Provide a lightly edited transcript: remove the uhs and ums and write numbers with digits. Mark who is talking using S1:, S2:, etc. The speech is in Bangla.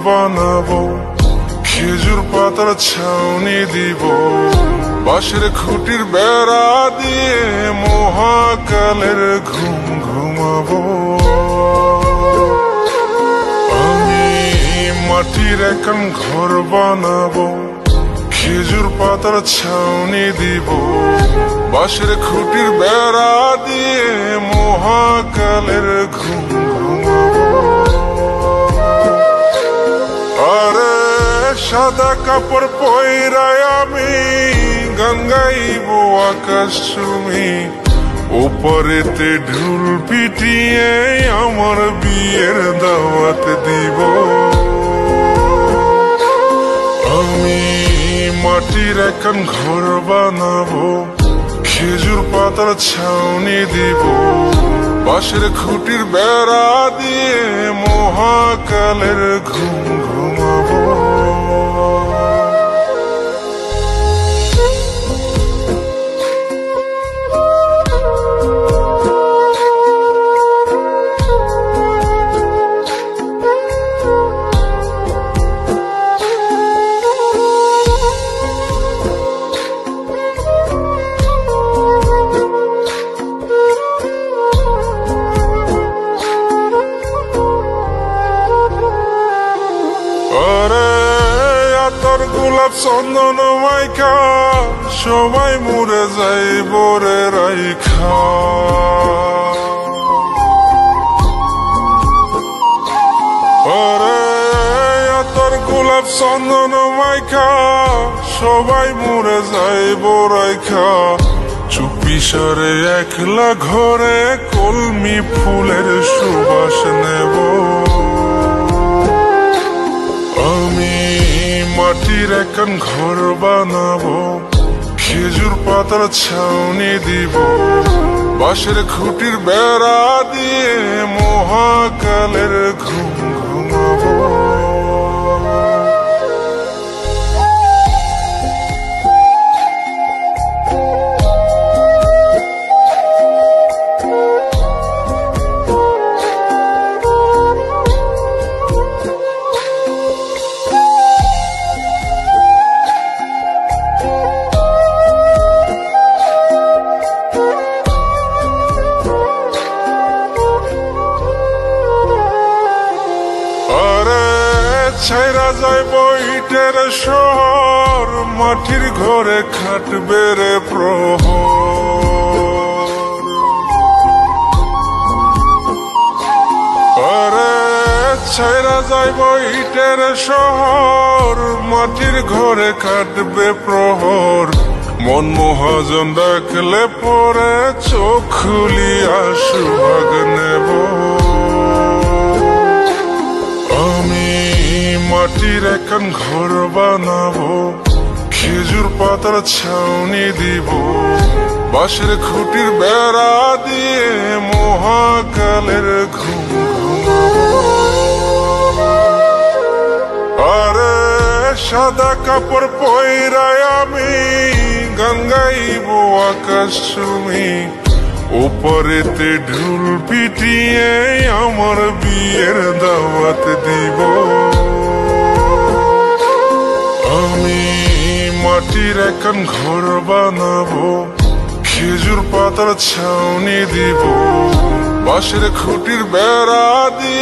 S1: বানাবো, খেজুর পাতার ছাউনি দিব, বাঁশের খুঁটির বেড়া দিয়ে মহাকালের ঘুম ঘুমাবো। আমি মাটির এখন ঘর বানাবো, খেজুর পাতার ছাউনি দিব, বাঁশের খুঁটির বেড়া দিয়ে মহাকালের ঘুম ঘুমাবো। আরে সাদা কাপড় পইরায় আমি গান গাইব আকাশ চুমি, উপরেতে ঢুল পিটিয়ে আমার বিয়ের দাওয়াত দিব। আমি মাটির এখন ঘর বানাবো, খেজুর পাতার ছাউনি দিব, বাঁশের খুঁটির বেড়া দিয়ে মহাকালের ঘুম ঘুমাবো। গোলাপ চন্দন মাইখা সবাই মরে যাইব রে রাইখা। আরে তোর গোলাপ চন্দন মাইখা সবাই মরে যাইব রাইখা। চুপি সারে একলা ঘরে কলমি ফুলের সুবাস নেব। আমি মাটির এখন ঘর বানাবো, খেজুর পাতার ছাউনি দিব, বাঁশের খুঁটির বেড়া দিয়ে মহাকালের ঘুম ঘুমাবো। ছাইরা যাইব ইটের শহর, মাটির ঘরে খাটবে রে প্রহর। আরে ছাইরা যাইব ইটের শহর, মাটির ঘরে খাটবে প্রহর। মন মহাজন ডাকলে পরে চোখ খুলিয়া সুভাগ নেব। মাটির এখন ঘর বানাবো, খেজুর পাতার ছাউনি দিব, বাঁশের খুঁটির বেড়া দিয়ে মহাকালের ঘুম ঘুমাবো। আরে সাদা কাপড় পইরায় আমি গান গাইব আকাশ চুমি, উপরেতে ঢুল পিটিয়ে আমার বিয়ের দাওয়াত দিব। আমি মাটির এখন ঘর বানাবো, খেজুর পাতার ছাউনি দিব, বাঁশের খুঁটির বেড়া দিয়ে